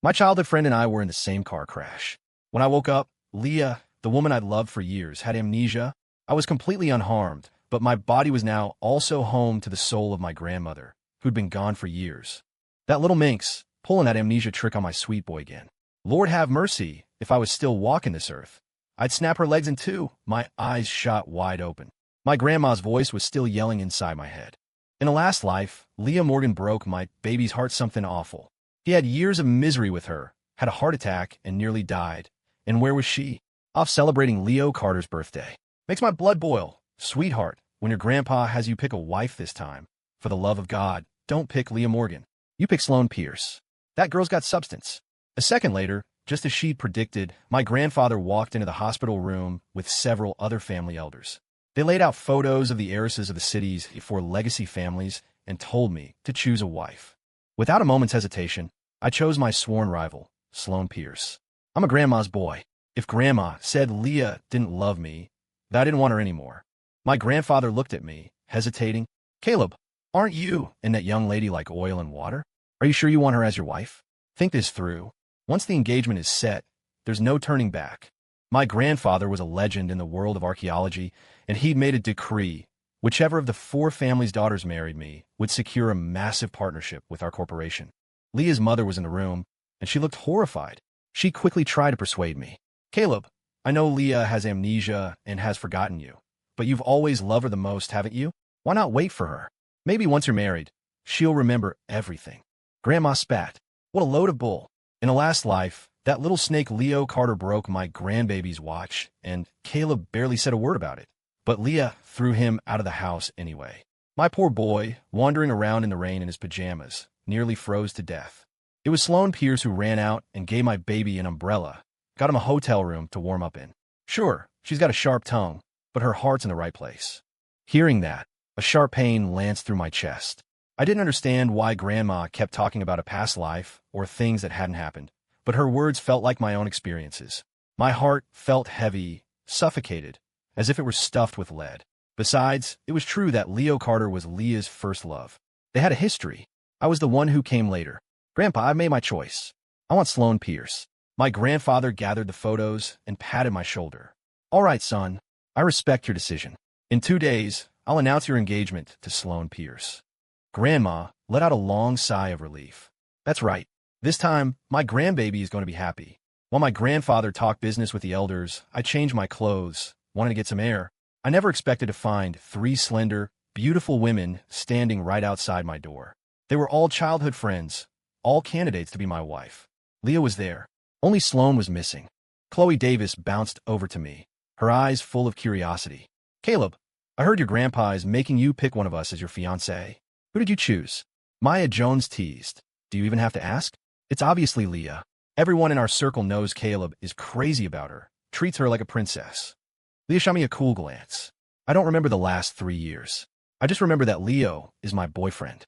My childhood friend and I were in the same car crash. When I woke up, Leah, the woman I'd loved for years, had amnesia. I was completely unharmed, but my body was now also home to the soul of my grandmother, who'd been gone for years. That little minx, pulling that amnesia trick on my sweet boy again. Lord have mercy, if I was still walking this earth. I'd snap her legs in two, my eyes shot wide open. My grandma's voice was still yelling inside my head. In a last life, Leah Morgan broke my baby's heart something awful. He had years of misery with her, had a heart attack, and nearly died. And where was she? Off celebrating Leo Carter's birthday. Makes my blood boil. Sweetheart, when your grandpa has you pick a wife this time, for the love of God, don't pick Leah Morgan. You pick Sloan Pierce. That girl's got substance. A second later, just as she'd predicted, my grandfather walked into the hospital room with several other family elders. They laid out photos of the heiresses of the city's four legacy families and told me to choose a wife. Without a moment's hesitation, I chose my sworn rival, Sloan Pierce. I'm a grandma's boy. If grandma said Leah didn't love me, that I didn't want her anymore. My grandfather looked at me, hesitating. Caleb, aren't you and that young lady like oil and water? Are you sure you want her as your wife? Think this through. Once the engagement is set, there's no turning back. My grandfather was a legend in the world of archaeology, and he'd made a decree. Whichever of the four families' daughters married me would secure a massive partnership with our corporation. Leah's mother was in the room, and she looked horrified. She quickly tried to persuade me. Caleb, I know Leah has amnesia and has forgotten you, but you've always loved her the most, haven't you? Why not wait for her? Maybe once you're married, she'll remember everything. Grandma spat. What a load of bull. In a last life, that little snake Leo Carter broke my grandbaby's watch, and Caleb barely said a word about it. But Leah threw him out of the house anyway. My poor boy, wandering around in the rain in his pajamas, nearly froze to death. It was Sloan Pierce who ran out and gave my baby an umbrella, got him a hotel room to warm up in. Sure, she's got a sharp tongue, but her heart's in the right place. Hearing that, a sharp pain lanced through my chest. I didn't understand why Grandma kept talking about a past life or things that hadn't happened, but her words felt like my own experiences. My heart felt heavy, suffocated, as if it were stuffed with lead. Besides, it was true that Leo Carter was Leah's first love. They had a history. I was the one who came later. Grandpa, I've made my choice. I want Sloan Pierce. My grandfather gathered the photos and patted my shoulder. All right, son. I respect your decision. In 2 days, I'll announce your engagement to Sloan Pierce. Grandma let out a long sigh of relief. That's right. This time, my grandbaby is going to be happy. While my grandfather talked business with the elders, I changed my clothes, wanted to get some air. I never expected to find 3 slender, beautiful women standing right outside my door. They were all childhood friends, all candidates to be my wife. Leah was there. Only Sloan was missing. Chloe Davis bounced over to me, her eyes full of curiosity. Caleb, I heard your grandpa is making you pick one of us as your fiancé. Who did you choose? Maya Jones teased. Do you even have to ask? It's obviously Leah. Everyone in our circle knows Caleb is crazy about her, treats her like a princess. Leah shot me a cool glance. I don't remember the last 3 years. I just remember that Leo is my boyfriend.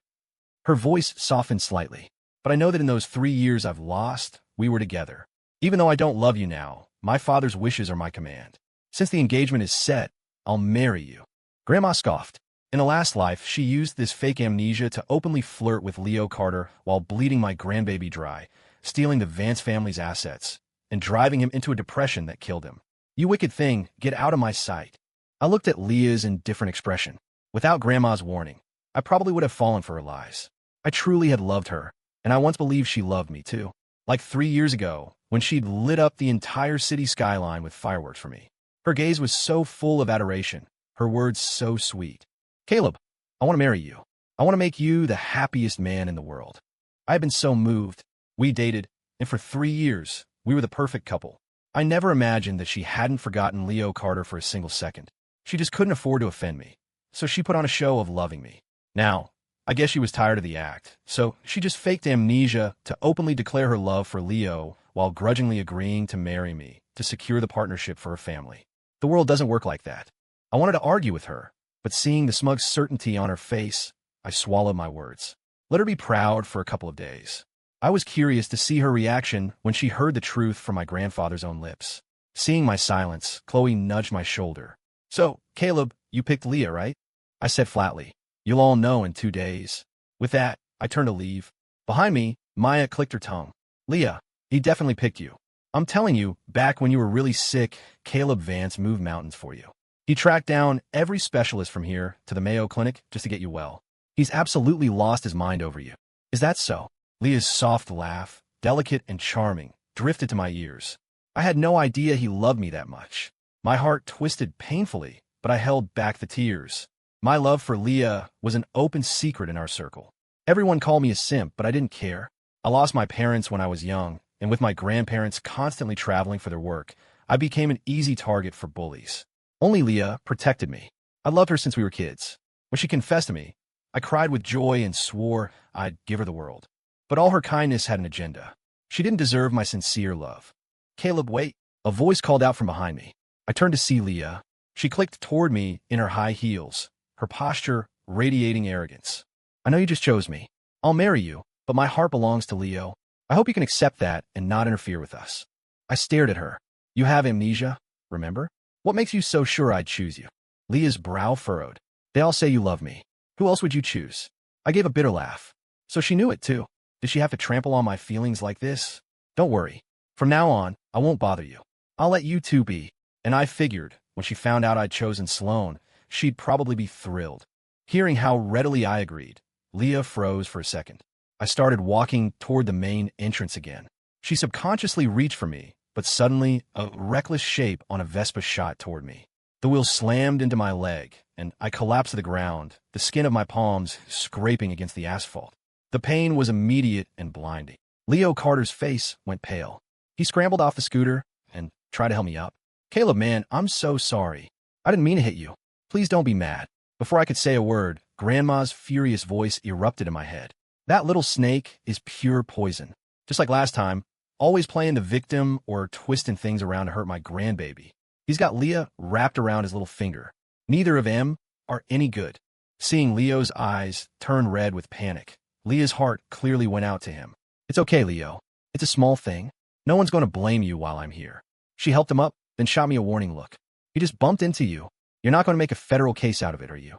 Her voice softened slightly, but I know that in those 3 years I've lost, we were together. Even though I don't love you now, my father's wishes are my command. Since the engagement is set, I'll marry you. Grandma scoffed. In a last life, she used this fake amnesia to openly flirt with Leo Carter while bleeding my grandbaby dry, stealing the Vance family's assets, and driving him into a depression that killed him. You wicked thing, get out of my sight. I looked at Leah's indifferent expression. Without Grandma's warning, I probably would have fallen for her lies. I truly had loved her, and I once believed she loved me too. Like 3 years ago, when she'd lit up the entire city skyline with fireworks for me. Her gaze was so full of adoration, her words so sweet. Caleb, I want to marry you. I want to make you the happiest man in the world. I have been so moved. We dated, and for 3 years, we were the perfect couple. I never imagined that she hadn't forgotten Leo Carter for a single second. She just couldn't afford to offend me, so she put on a show of loving me. Now, I guess she was tired of the act, so she just faked amnesia to openly declare her love for Leo while grudgingly agreeing to marry me to secure the partnership for her family. The world doesn't work like that. I wanted to argue with her, but seeing the smug certainty on her face, I swallowed my words. Let her be proud for a couple of days. I was curious to see her reaction when she heard the truth from my grandfather's own lips. Seeing my silence, Chloe nudged my shoulder. So, Caleb, you picked Leah, right? I said flatly. You'll all know in 2 days. With that, I turned to leave. Behind me, Maya clicked her tongue. Leah, he definitely picked you. I'm telling you, back when you were really sick, Caleb Vance moved mountains for you. He tracked down every specialist from here to the Mayo Clinic just to get you well. He's absolutely lost his mind over you. Is that so? Leah's soft laugh, delicate and charming, drifted to my ears. I had no idea he loved me that much. My heart twisted painfully, but I held back the tears. My love for Leah was an open secret in our circle. Everyone called me a simp, but I didn't care. I lost my parents when I was young, and with my grandparents constantly traveling for their work, I became an easy target for bullies. Only Leah protected me. I loved her since we were kids. When she confessed to me, I cried with joy and swore I'd give her the world. But all her kindness had an agenda. She didn't deserve my sincere love. Caleb, wait. A voice called out from behind me. I turned to see Leah. She clicked toward me in her high heels, her posture radiating arrogance. I know you just chose me. I'll marry you, but my heart belongs to Leo. I hope you can accept that and not interfere with us. I stared at her. You have amnesia, remember? What makes you so sure I'd choose you? Leah's brow furrowed. They all say you love me. Who else would you choose? I gave a bitter laugh. So she knew it too. Did she have to trample on my feelings like this? Don't worry. From now on, I won't bother you. I'll let you two be. And I figured, when she found out I'd chosen Sloan, she'd probably be thrilled. Hearing how readily I agreed, Leah froze for a second. I started walking toward the main entrance again. She subconsciously reached for me, but suddenly, a reckless shape on a Vespa shot toward me. The wheel slammed into my leg, and I collapsed to the ground, the skin of my palms scraping against the asphalt. The pain was immediate and blinding. Leo Carter's face went pale. He scrambled off the scooter and tried to help me up. Caleb, man, I'm so sorry. I didn't mean to hit you. Please don't be mad. Before I could say a word, Grandma's furious voice erupted in my head. That little snake is pure poison. Just like last time, always playing the victim or twisting things around to hurt my grandbaby. He's got Leah wrapped around his little finger. Neither of them are any good. Seeing Leo's eyes turn red with panic, Leah's heart clearly went out to him. It's okay, Leo. It's a small thing. No one's going to blame you while I'm here. She helped him up, then shot me a warning look. He just bumped into you. You're not going to make a federal case out of it, are you?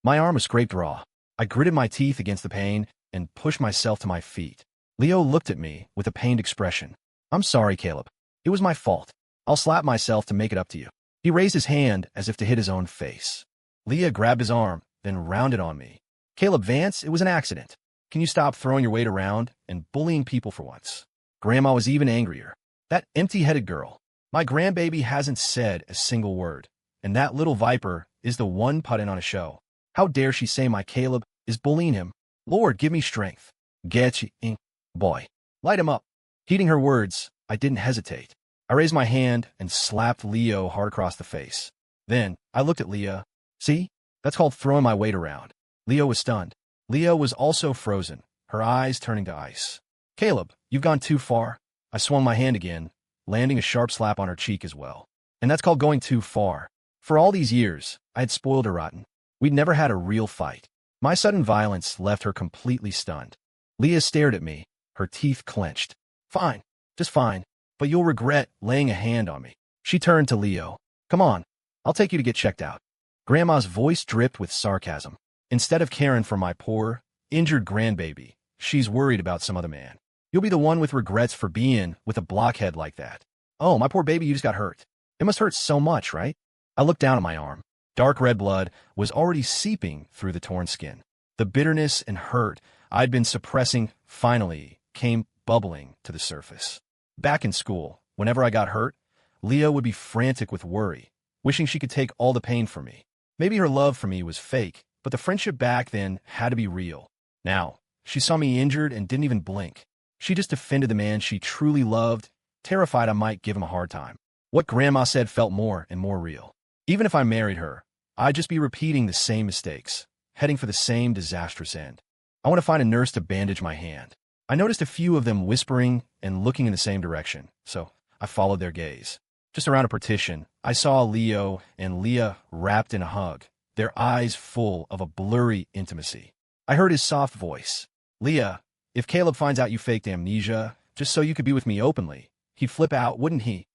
My arm was scraped raw. I gritted my teeth against the pain and pushed myself to my feet. Leo looked at me with a pained expression. I'm sorry, Caleb. It was my fault. I'll slap myself to make it up to you. He raised his hand as if to hit his own face. Leah grabbed his arm, then rounded on me. Caleb Vance, it was an accident. Can you stop throwing your weight around and bullying people for once? Grandma was even angrier. That empty-headed girl. My grandbaby hasn't said a single word, and that little viper is the one putting on a show. How dare she say my Caleb is bullying him? Lord, give me strength. Get you, boy. Light him up. Heeding her words, I didn't hesitate. I raised my hand and slapped Leo hard across the face. Then, I looked at Leah. See? That's called throwing my weight around. Leo was stunned. Leah was also frozen, her eyes turning to ice. Caleb, you've gone too far. I swung my hand again, landing a sharp slap on her cheek as well. And that's called going too far. For all these years, I had spoiled her rotten. We'd never had a real fight. My sudden violence left her completely stunned. Leah stared at me, her teeth clenched. Fine, just fine, but you'll regret laying a hand on me. She turned to Leo. Come on, I'll take you to get checked out. Grandma's voice dripped with sarcasm. Instead of caring for my poor, injured grandbaby, she's worried about some other man. You'll be the one with regrets for being with a blockhead like that. Oh, my poor baby, you just got hurt. It must hurt so much, right? I looked down at my arm. Dark red blood was already seeping through the torn skin. The bitterness and hurt I'd been suppressing finally came bubbling to the surface. Back in school, whenever I got hurt, Leah would be frantic with worry, wishing she could take all the pain from me. Maybe her love for me was fake, but the friendship back then had to be real. Now, she saw me injured and didn't even blink. She just defended the man she truly loved, terrified I might give him a hard time. What Grandma said felt more and more real. Even if I married her, I'd just be repeating the same mistakes, heading for the same disastrous end. I want to find a nurse to bandage my hand. I noticed a few of them whispering and looking in the same direction, so I followed their gaze. Just around a partition, I saw Leo and Leah wrapped in a hug, their eyes full of a blurry intimacy. I heard his soft voice. Leah, if Caleb finds out you faked amnesia, just so you could be with me openly, he'd flip out, wouldn't he?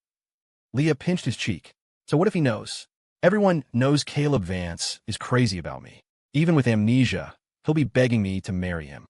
Leah pinched his cheek. So what if he knows? Everyone knows Caleb Vance is crazy about me. Even with amnesia, he'll be begging me to marry him.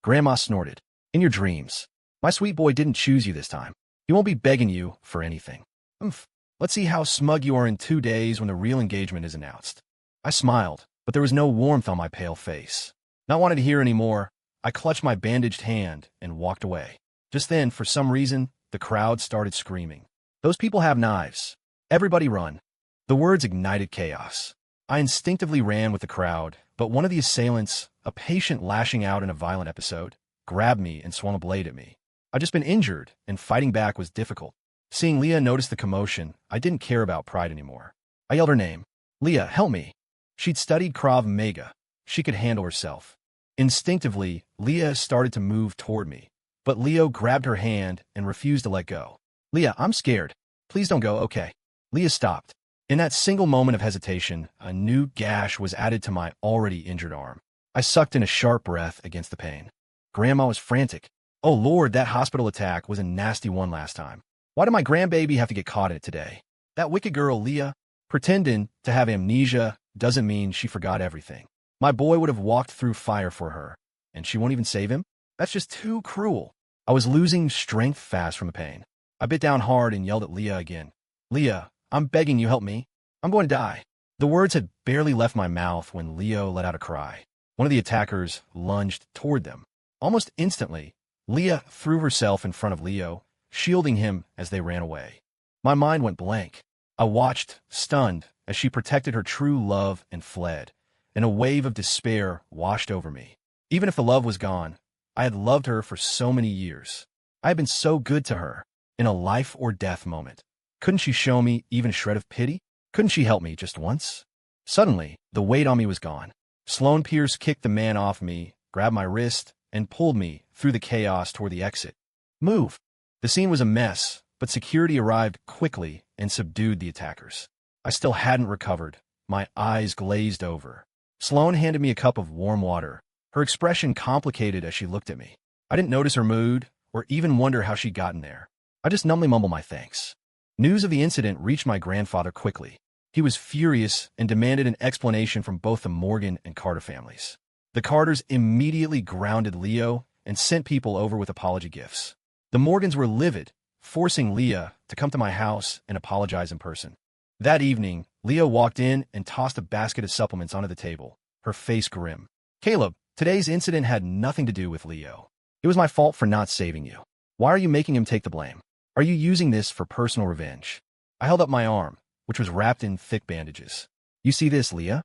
Grandma snorted. In your dreams. My sweet boy didn't choose you this time. He won't be begging you for anything. Oomph. Let's see how smug you are in 2 days when the real engagement is announced. I smiled, but there was no warmth on my pale face. Not wanting to hear any more, I clutched my bandaged hand and walked away. Just then, for some reason, the crowd started screaming. Those people have knives. Everybody run. The words ignited chaos. I instinctively ran with the crowd, but one of the assailants, a patient lashing out in a violent episode, grabbed me and swung a blade at me. I'd just been injured, and fighting back was difficult. Seeing Leah notice the commotion, I didn't care about pride anymore. I yelled her name. Leah, help me. She'd studied Krav Maga. She could handle herself. Instinctively, Leah started to move toward me, but Leo grabbed her hand and refused to let go. Leah, I'm scared. Please don't go, okay? Leah stopped. In that single moment of hesitation, a new gash was added to my already injured arm. I sucked in a sharp breath against the pain. Grandma was frantic. Oh Lord, that hospital attack was a nasty one last time. Why did my grandbaby have to get caught in it today? That wicked girl, Leah, pretending to have amnesia doesn't mean she forgot everything. My boy would have walked through fire for her, and she won't even save him? That's just too cruel. I was losing strength fast from the pain. I bit down hard and yelled at Leah again. Leah, I'm begging you, help me. I'm going to die. The words had barely left my mouth when Leo let out a cry. One of the attackers lunged toward them. Almost instantly, Leah threw herself in front of Leo, shielding him as they ran away. My mind went blank. I watched, stunned, as she protected her true love and fled, and a wave of despair washed over me. Even if the love was gone, I had loved her for so many years. I had been so good to her, in a life-or-death moment. Couldn't she show me even a shred of pity? Couldn't she help me just once? Suddenly, the weight on me was gone. Sloan Pierce kicked the man off me, grabbed my wrist, and pulled me through the chaos toward the exit. Move! The scene was a mess, but security arrived quickly and subdued the attackers. I still hadn't recovered. My eyes glazed over. Sloan handed me a cup of warm water, her expression complicated as she looked at me. I didn't notice her mood, or even wonder how she'd gotten there. I just numbly mumbled my thanks. News of the incident reached my grandfather quickly. He was furious and demanded an explanation from both the Morgan and Carter families. The Carters immediately grounded Leo and sent people over with apology gifts. The Morgans were livid, forcing Leah to come to my house and apologize in person. That evening, Leo walked in and tossed a basket of supplements onto the table, her face grim. Caleb, today's incident had nothing to do with Leo. It was my fault for not saving you. Why are you making him take the blame? Are you using this for personal revenge? I held up my arm, which was wrapped in thick bandages. You see this, Leah?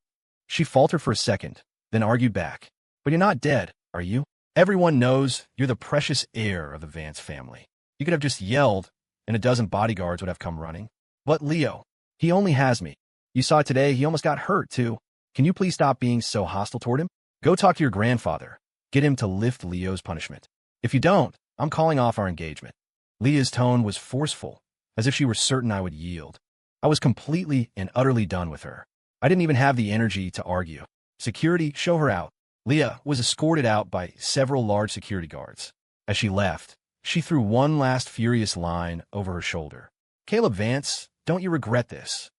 She faltered for a second, then argued back. But you're not dead, are you? Everyone knows you're the precious heir of the Vance family. You could have just yelled, and a dozen bodyguards would have come running. But Leo, he only has me. You saw today he almost got hurt, too. Can you please stop being so hostile toward him? Go talk to your grandfather. Get him to lift Leo's punishment. If you don't, I'm calling off our engagement. Leah's tone was forceful, as if she were certain I would yield. I was completely and utterly done with her. I didn't even have the energy to argue. Security, show her out. Leah was escorted out by several large security guards. As she left, she threw one last furious line over her shoulder. Caleb Vance, don't you regret this?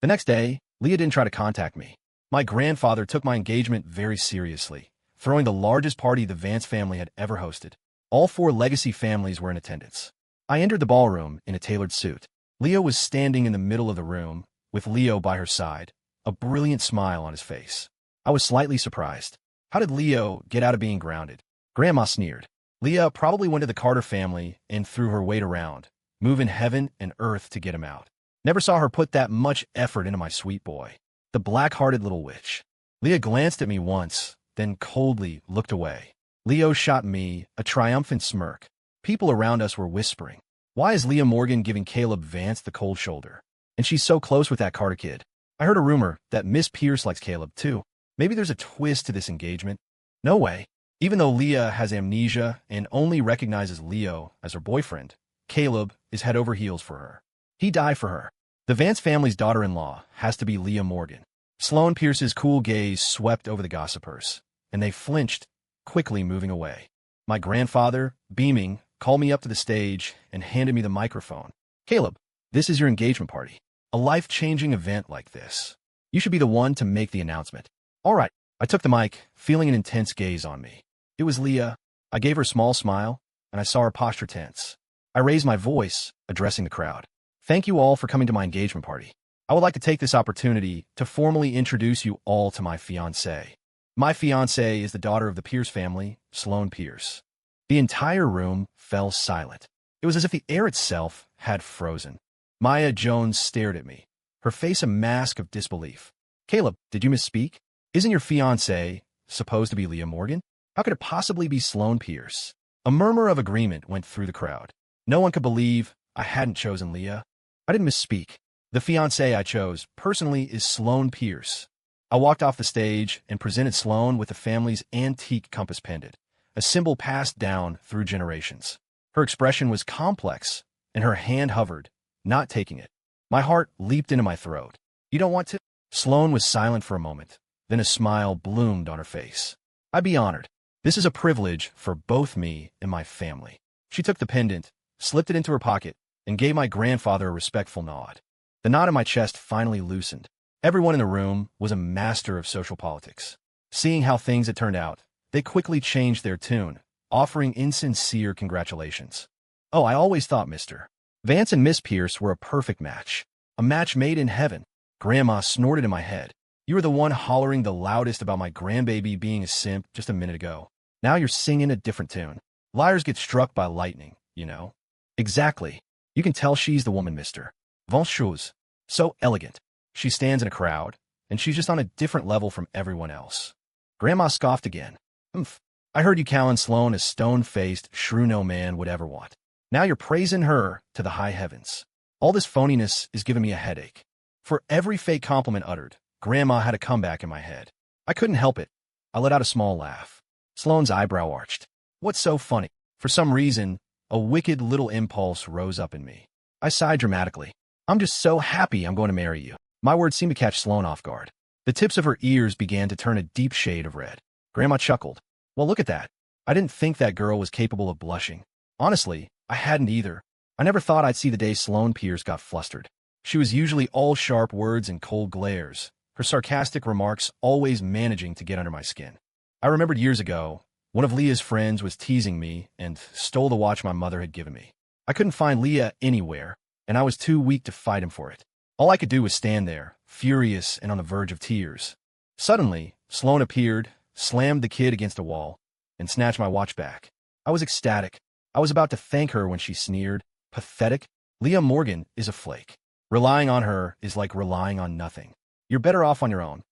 The next day, Leah didn't try to contact me. My grandfather took my engagement very seriously, throwing the largest party the Vance family had ever hosted. All 4 legacy families were in attendance. I entered the ballroom in a tailored suit. Leo was standing in the middle of the room, with Leo by her side, a brilliant smile on his face. I was slightly surprised. How did Leo get out of being grounded? Grandma sneered. Leah probably went to the Carter family and threw her weight around, moving heaven and earth to get him out. Never saw her put that much effort into my sweet boy. The black-hearted little witch. Leah glanced at me once, then coldly looked away. Leo shot me a triumphant smirk. People around us were whispering. Why is Leah Morgan giving Caleb Vance the cold shoulder? And she's so close with that Carter kid. I heard a rumor that Miss Pierce likes Caleb, too. Maybe there's a twist to this engagement. No way. Even though Leah has amnesia and only recognizes Leo as her boyfriend, Caleb is head over heels for her. He'd die for her. The Vance family's daughter-in-law has to be Leah Morgan. Sloan Pierce's cool gaze swept over the gossipers, and they flinched, quickly moving away. My grandfather, beaming, called me up to the stage and handed me the microphone. Caleb, this is your engagement party. A life-changing event like this. You should be the one to make the announcement. All right. I took the mic, feeling an intense gaze on me. It was Leah. I gave her a small smile, and I saw her posture tense. I raised my voice, addressing the crowd. Thank you all for coming to my engagement party. I would like to take this opportunity to formally introduce you all to my fiancée. My fiancée is the daughter of the Pierce family, Sloan Pierce. The entire room fell silent. It was as if the air itself had frozen. Maya Jones stared at me, her face a mask of disbelief. Caleb, did you misspeak? Isn't your fiancée supposed to be Leah Morgan? How could it possibly be Sloan Pierce? A murmur of agreement went through the crowd. No one could believe I hadn't chosen Leah. I didn't misspeak. The fiancée I chose, personally, is Sloan Pierce. I walked off the stage and presented Sloan with the family's antique compass pendant, a symbol passed down through generations. Her expression was complex, and her hand hovered, not taking it. My heart leaped into my throat. You don't want to? Sloan was silent for a moment. Then a smile bloomed on her face. I'd be honored. This is a privilege for both me and my family. She took the pendant, slipped it into her pocket, and gave my grandfather a respectful nod. The knot in my chest finally loosened. Everyone in the room was a master of social politics. Seeing how things had turned out, they quickly changed their tune, offering insincere congratulations. Oh, I always thought Mr. Vance and Miss Pierce were a perfect match. A match made in heaven. Grandma snorted in my head. You were the one hollering the loudest about my grandbaby being a simp just a minute ago. Now you're singing a different tune. Liars get struck by lightning, you know. Exactly. You can tell she's the woman, Mr. Vance chose. So elegant. She stands in a crowd, and she's just on a different level from everyone else. Grandma scoffed again. Humph. I heard you calling Sloan a stone-faced, shrew no man would ever want. Now you're praising her to the high heavens. All this phoniness is giving me a headache. For every fake compliment uttered, Grandma had a comeback in my head. I couldn't help it. I let out a small laugh. Sloan's eyebrow arched. What's so funny? For some reason, a wicked little impulse rose up in me. I sighed dramatically. I'm just so happy I'm going to marry you. My words seemed to catch Sloan off guard. The tips of her ears began to turn a deep shade of red. Grandma chuckled. Well, look at that. I didn't think that girl was capable of blushing. Honestly, I hadn't either. I never thought I'd see the day Sloan Pierce got flustered. She was usually all sharp words and cold glares, her sarcastic remarks always managing to get under my skin. I remembered years ago, one of Leah's friends was teasing me and stole the watch my mother had given me. I couldn't find Leah anywhere, and I was too weak to fight him for it. All I could do was stand there, furious and on the verge of tears. Suddenly, Sloan appeared, slammed the kid against a wall, and snatched my watch back. I was ecstatic. I was about to thank her when she sneered. Pathetic. Leah Morgan is a flake. Relying on her is like relying on nothing. You're better off on your own.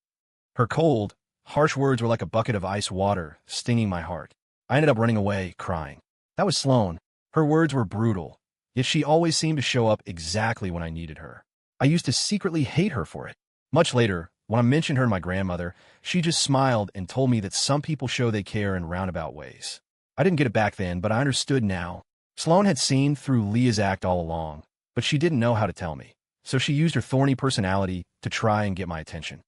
Her cold, harsh words were like a bucket of ice water, stinging my heart. I ended up running away, crying. That was Sloan. Her words were brutal, yet she always seemed to show up exactly when I needed her. I used to secretly hate her for it. Much later, when I mentioned her to my grandmother, she just smiled and told me that some people show they care in roundabout ways. I didn't get it back then, but I understood now. Sloan had seen through Leah's act all along, but she didn't know how to tell me, so she used her thorny personality to try and get my attention.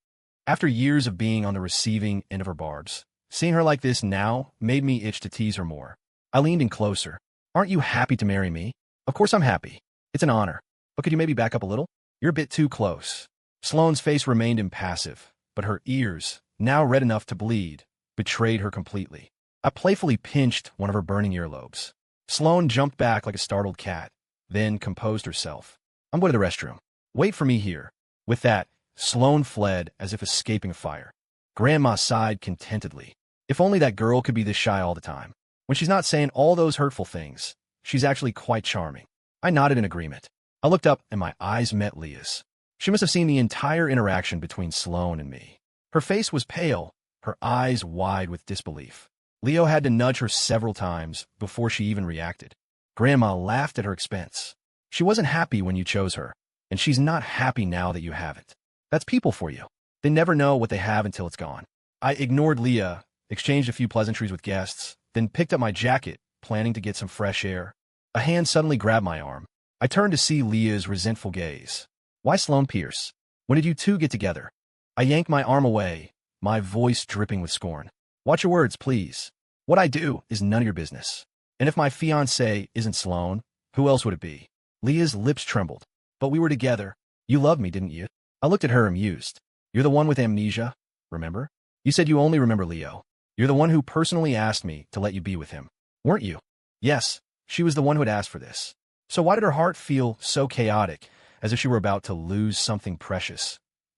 After years of being on the receiving end of her barbs, seeing her like this now made me itch to tease her more. I leaned in closer. Aren't you happy to marry me? Of course I'm happy. It's an honor. But could you maybe back up a little? You're a bit too close. Sloan's face remained impassive, but her ears, now red enough to bleed, betrayed her completely. I playfully pinched one of her burning earlobes. Sloan jumped back like a startled cat, then composed herself. I'm going to the restroom. Wait for me here. With that, Sloan fled as if escaping a fire. Grandma sighed contentedly. If only that girl could be this shy all the time. When she's not saying all those hurtful things, she's actually quite charming. I nodded in agreement. I looked up and my eyes met Leah's. She must have seen the entire interaction between Sloan and me. Her face was pale, her eyes wide with disbelief. Leo had to nudge her several times before she even reacted. Grandma laughed at her expense. She wasn't happy when you chose her, and she's not happy now that you haven't. That's people for you. They never know what they have until it's gone. I ignored Leah, exchanged a few pleasantries with guests, then picked up my jacket, planning to get some fresh air. A hand suddenly grabbed my arm. I turned to see Leah's resentful gaze. Why Sloan Pierce? When did you two get together? I yanked my arm away, my voice dripping with scorn. Watch your words, please. What I do is none of your business. And if my fiancé isn't Sloan, who else would it be? Leah's lips trembled. But we were together. You loved me, didn't you? I looked at her amused. You're the one with amnesia, remember? You said you only remember Leo. You're the one who personally asked me to let you be with him, weren't you? Yes, she was the one who had asked for this. So why did her heart feel so chaotic, as if she were about to lose something precious?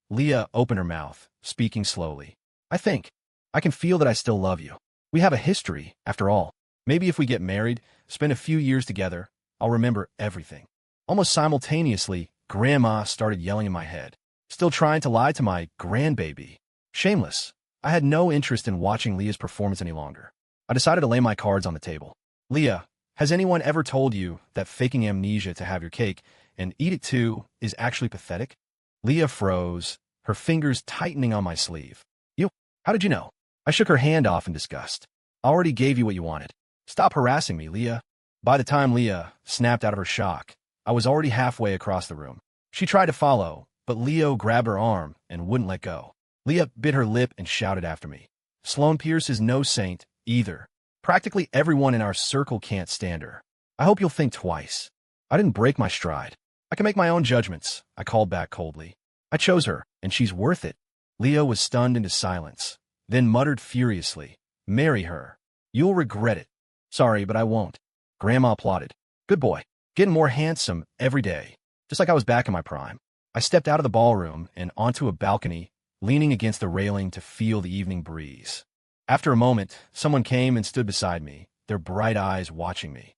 Leah opened her mouth, speaking slowly. I can feel that I still love you. We have a history, after all. Maybe if we get married, spend a few years together, I'll remember everything. Almost simultaneously, Grandma started yelling in my head, still trying to lie to my grandbaby. Shameless. I had no interest in watching Leah's performance any longer. I decided to lay my cards on the table. Leah, has anyone ever told you that faking amnesia to have your cake and eat it too is actually pathetic? Leah froze, her fingers tightening on my sleeve. You? How did you know? I shook her hand off in disgust. I already gave you what you wanted. Stop harassing me, Leah. By the time Leah snapped out of her shock, I was already halfway across the room. She tried to follow, but Leo grabbed her arm and wouldn't let go. Leah bit her lip and shouted after me. Sloan Pierce is no saint, either. Practically everyone in our circle can't stand her. I hope you'll think twice. I didn't break my stride. I can make my own judgments, I called back coldly. I chose her, and she's worth it. Leo was stunned into silence, then muttered furiously, marry her. You'll regret it. Sorry, but I won't. Grandma applauded. Good boy. Getting more handsome every day. Just like I was back in my prime. I stepped out of the ballroom and onto a balcony, leaning against the railing to feel the evening breeze. After a moment, someone came and stood beside me, their bright eyes watching me.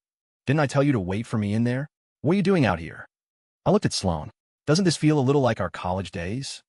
Didn't I tell you to wait for me in there? What are you doing out here? I looked at Sloan. Doesn't this feel a little like our college days?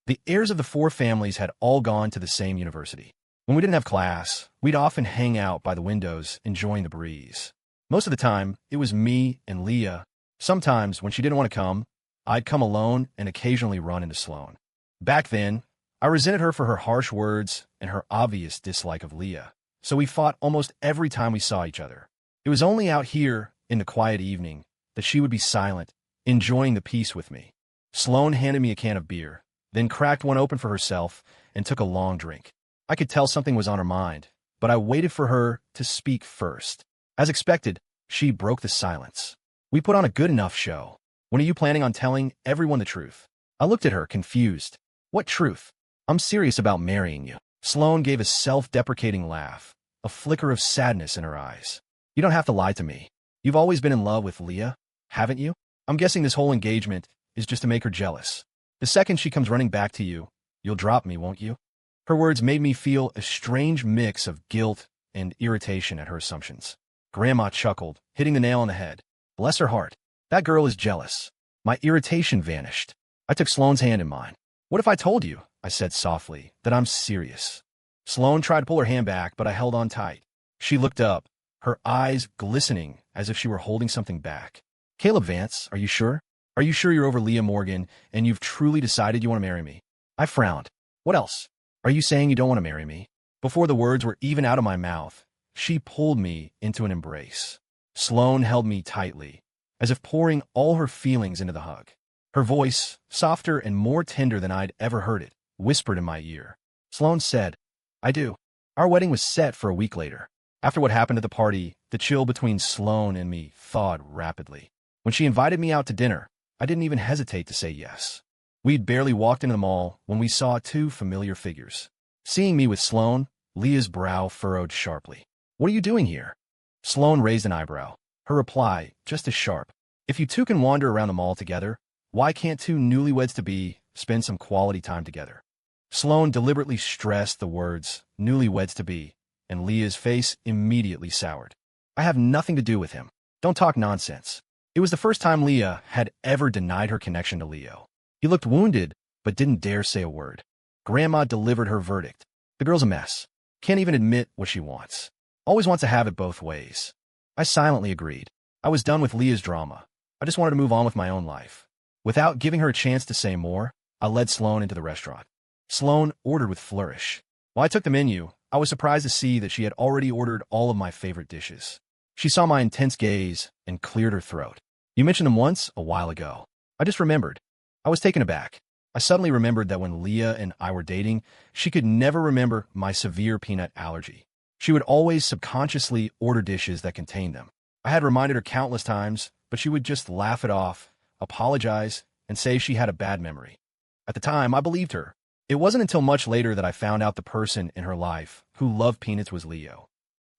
The heirs of the four families had all gone to the same university. When we didn't have class, we'd often hang out by the windows, enjoying the breeze. Most of the time, it was me and Leah. Sometimes, when she didn't want to come, I'd come alone and occasionally run into Sloan. Back then, I resented her for her harsh words and her obvious dislike of Leah, so we fought almost every time we saw each other. It was only out here, in the quiet evening, that she would be silent, enjoying the peace with me. Sloan handed me a can of beer, then cracked one open for herself and took a long drink. I could tell something was on her mind, but I waited for her to speak first. As expected, she broke the silence. We put on a good enough show. When are you planning on telling everyone the truth? I looked at her, confused. What truth? I'm serious about marrying you. Sloan gave a self-deprecating laugh, a flicker of sadness in her eyes. You don't have to lie to me. You've always been in love with Leah, haven't you? I'm guessing this whole engagement is just to make her jealous. The second she comes running back to you, you'll drop me, won't you? Her words made me feel a strange mix of guilt and irritation at her assumptions. Grandma chuckled, hitting the nail on the head. Bless her heart. That girl is jealous. My irritation vanished. I took Sloan's hand in mine. What if I told you, I said softly, that I'm serious? Sloan tried to pull her hand back, but I held on tight. She looked up, her eyes glistening as if she were holding something back. Caleb Vance, are you sure? Are you sure you're over Leah Morgan and you've truly decided you want to marry me? I frowned. What else? Are you saying you don't want to marry me? Before the words were even out of my mouth, she pulled me into an embrace. Sloan held me tightly, as if pouring all her feelings into the hug. Her voice, softer and more tender than I'd ever heard it, whispered in my ear. Sloan said, I do. Our wedding was set for a week later. After what happened at the party, the chill between Sloan and me thawed rapidly. When she invited me out to dinner, I didn't even hesitate to say yes. We'd barely walked into the mall when we saw two familiar figures. Seeing me with Sloan, Leah's brow furrowed sharply. What are you doing here? Sloan raised an eyebrow. Her reply, just as sharp. If you two can wander around the mall together, why can't two newlyweds-to-be spend some quality time together? Sloan deliberately stressed the words, newlyweds-to-be, and Leah's face immediately soured. I have nothing to do with him. Don't talk nonsense. It was the first time Leah had ever denied her connection to Leo. He looked wounded, but didn't dare say a word. Grandma delivered her verdict. The girl's a mess. Can't even admit what she wants. Always wants to have it both ways. I silently agreed. I was done with Leah's drama. I just wanted to move on with my own life. Without giving her a chance to say more, I led Sloan into the restaurant. Sloan ordered with flourish. While I took the menu, I was surprised to see that she had already ordered all of my favorite dishes. She saw my intense gaze and cleared her throat. You mentioned them once a while ago. I just remembered. I was taken aback. I suddenly remembered that when Leah and I were dating, she could never remember my severe peanut allergy. She would always subconsciously order dishes that contained them. I had reminded her countless times, but she would just laugh it off, apologize, and say she had a bad memory. At the time, I believed her. It wasn't until much later that I found out the person in her life who loved peanuts was Leo.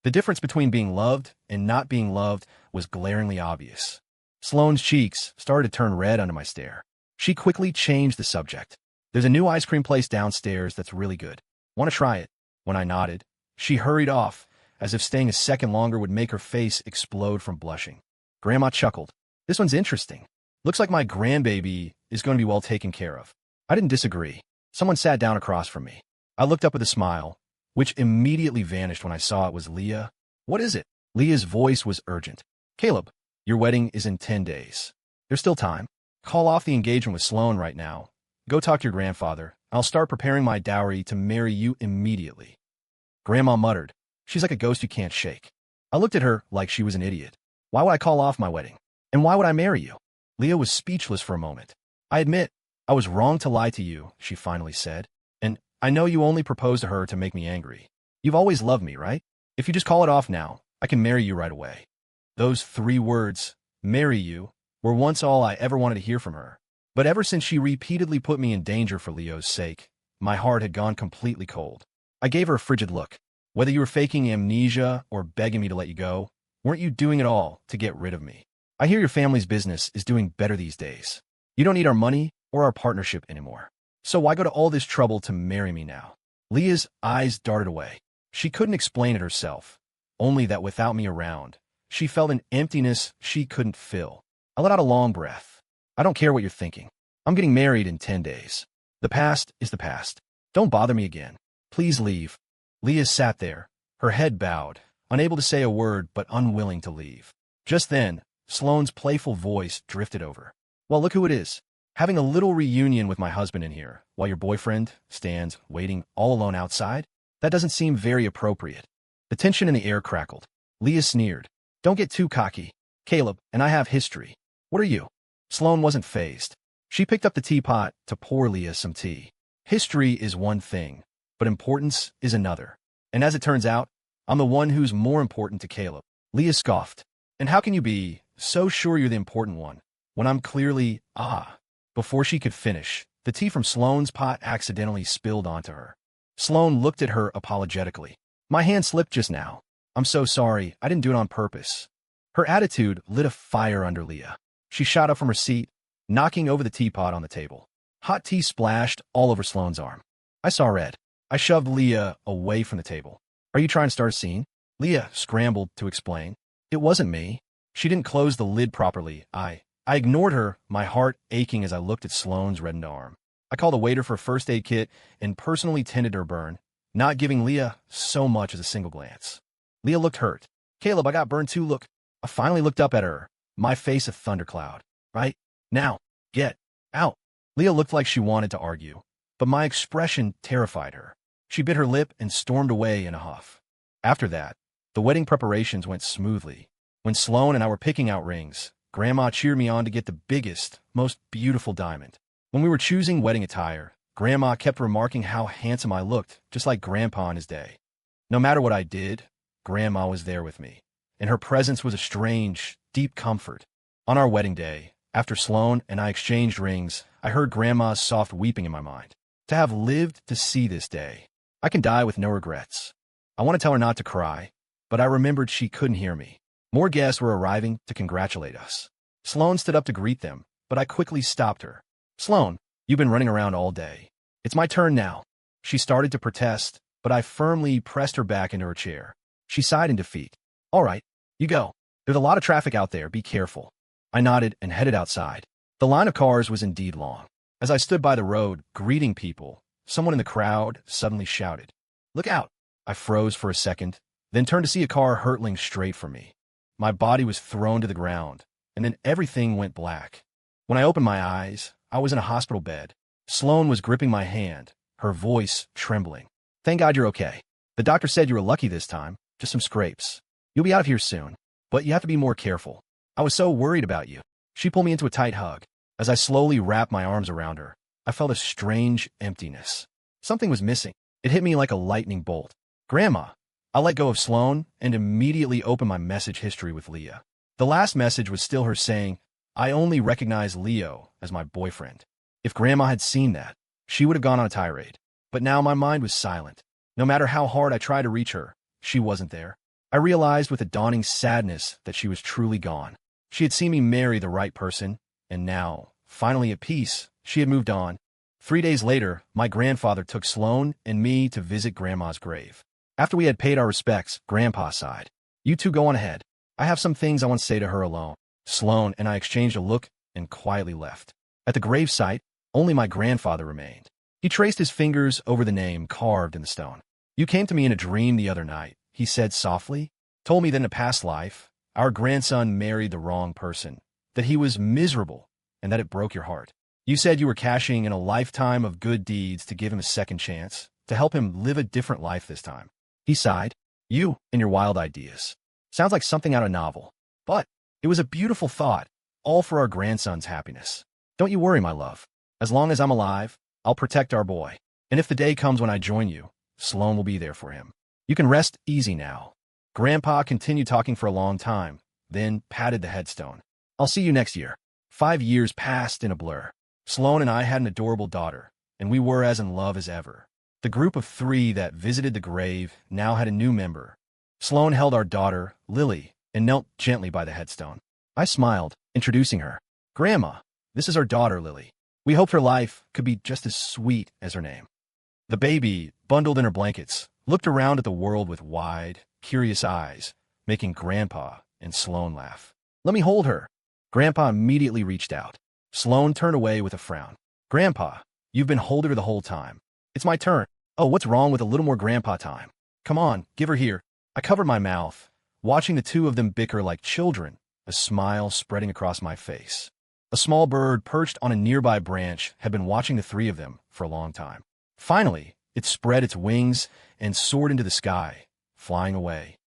The difference between being loved and not being loved was glaringly obvious. Sloane's cheeks started to turn red under my stare. She quickly changed the subject. There's a new ice cream place downstairs that's really good. Want to try it? When I nodded, she hurried off, as if staying a second longer would make her face explode from blushing. Grandma chuckled. This one's interesting. Looks like my grandbaby is going to be well taken care of. I didn't disagree. Someone sat down across from me. I looked up with a smile, which immediately vanished when I saw it was Leah. What is it? Leah's voice was urgent. Caleb, your wedding is in 10 days. There's still time. Call off the engagement with Sloan right now. Go talk to your grandfather. I'll start preparing my dowry to marry you immediately. Grandma muttered. She's like a ghost you can't shake. I looked at her like she was an idiot. Why would I call off my wedding? And why would I marry you? Leah was speechless for a moment. I admit, I was wrong to lie to you, she finally said. And I know you only proposed to her to make me angry. You've always loved me, right? If you just call it off now, I can marry you right away. Those 3 words, marry you, were once all I ever wanted to hear from her. But ever since she repeatedly put me in danger for Leo's sake, my heart had gone completely cold. I gave her a frigid look. Whether you were faking amnesia or begging me to let you go, weren't you doing it all to get rid of me? I hear your family's business is doing better these days. You don't need our money or our partnership anymore. So why go to all this trouble to marry me now? Leah's eyes darted away. She couldn't explain it herself, only that without me around, she felt an emptiness she couldn't fill. I let out a long breath. I don't care what you're thinking. I'm getting married in 10 days. The past is the past. Don't bother me again. Please leave. Leah sat there, her head bowed, unable to say a word but unwilling to leave. Just then, Sloane's playful voice drifted over. Well, look who it is. Having a little reunion with my husband in here, while your boyfriend stands waiting all alone outside? That doesn't seem very appropriate. The tension in the air crackled. Leah sneered. Don't get too cocky. Caleb, and I have history. What are you? Sloan wasn't fazed. She picked up the teapot to pour Leah some tea. History is one thing, but importance is another. And as it turns out, I'm the one who's more important to Caleb. Leah scoffed. And how can you be so sure you're the important one, when I'm clearly, Before she could finish, the tea from Sloane's pot accidentally spilled onto her. Sloan looked at her apologetically. My hand slipped just now. I'm so sorry, I didn't do it on purpose. Her attitude lit a fire under Leah. She shot up from her seat, knocking over the teapot on the table. Hot tea splashed all over Sloane's arm. I saw red. I shoved Leah away from the table. Are you trying to start a scene? Leah scrambled to explain. It wasn't me. She didn't close the lid properly. I ignored her, my heart aching as I looked at Sloane's reddened arm. I called a waiter for a first aid kit and personally tended her burn, not giving Leah so much as a single glance. Leah looked hurt. Caleb, I got burned too, look. I finally looked up at her, my face a thundercloud. Right? Now, get out. Leah looked like she wanted to argue, but my expression terrified her. She bit her lip and stormed away in a huff. After that, the wedding preparations went smoothly. When Sloan and I were picking out rings, Grandma cheered me on to get the biggest, most beautiful diamond. When we were choosing wedding attire, Grandma kept remarking how handsome I looked, just like Grandpa on his day. No matter what I did, Grandma was there with me, and her presence was a strange, deep comfort. On our wedding day, after Sloan and I exchanged rings, I heard Grandma's soft weeping in my mind. To have lived to see this day, I can die with no regrets. I want to tell her not to cry, but I remembered she couldn't hear me. More guests were arriving to congratulate us. Sloan stood up to greet them, but I quickly stopped her. Sloan, you've been running around all day. It's my turn now. She started to protest, but I firmly pressed her back into her chair. She sighed in defeat. All right, you go. There's a lot of traffic out there, be careful. I nodded and headed outside. The line of cars was indeed long. As I stood by the road, greeting people, someone in the crowd suddenly shouted, Look out! I froze for a second, then turned to see a car hurtling straight for me. My body was thrown to the ground, and then everything went black. When I opened my eyes, I was in a hospital bed. Sloan was gripping my hand, her voice trembling. Thank God you're okay. The doctor said you were lucky this time, just some scrapes. You'll be out of here soon, but you have to be more careful. I was so worried about you. She pulled me into a tight hug. As I slowly wrapped my arms around her, I felt a strange emptiness. Something was missing. It hit me like a lightning bolt. Grandma! I let go of Sloan and immediately opened my message history with Leah. The last message was still her saying, I only recognize Leo as my boyfriend. If Grandma had seen that, she would have gone on a tirade. But now my mind was silent. No matter how hard I tried to reach her, she wasn't there. I realized with a dawning sadness that she was truly gone. She had seen me marry the right person, and now, finally at peace, she had moved on. 3 days later, my grandfather took Sloan and me to visit Grandma's grave. After we had paid our respects, Grandpa sighed. "You two go on ahead. I have some things I want to say to her alone." Sloan and I exchanged a look and quietly left. At the gravesite, only my grandfather remained. He traced his fingers over the name carved in the stone. "You came to me in a dream the other night," he said softly. "Told me that in a past life, our grandson married the wrong person, that he was miserable, and that it broke your heart. You said you were cashing in a lifetime of good deeds to give him a second chance, to help him live a different life this time." He sighed. "You and your wild ideas. Sounds like something out of a novel. But it was a beautiful thought, all for our grandson's happiness. Don't you worry, my love. As long as I'm alive, I'll protect our boy. And if the day comes when I join you, Sloan will be there for him. You can rest easy now." Grandpa continued talking for a long time, then patted the headstone. "I'll see you next year." 5 years passed in a blur. Sloan and I had an adorable daughter, and we were as in love as ever. The group of 3 that visited the grave now had a new member. Sloan held our daughter, Lily, and knelt gently by the headstone. I smiled, introducing her. "Grandma, this is our daughter, Lily. We hoped her life could be just as sweet as her name." The baby, bundled in her blankets, looked around at the world with wide, curious eyes, making Grandpa and Sloan laugh. "Let me hold her." Grandpa immediately reached out. Sloan turned away with a frown. "Grandpa, you've been holding her the whole time. It's my turn." "Oh, what's wrong with a little more grandpa time? Come on, give her here." I covered my mouth, watching the two of them bicker like children, a smile spreading across my face. A small bird perched on a nearby branch had been watching the 3 of them for a long time. Finally, it spread its wings and soared into the sky, flying away.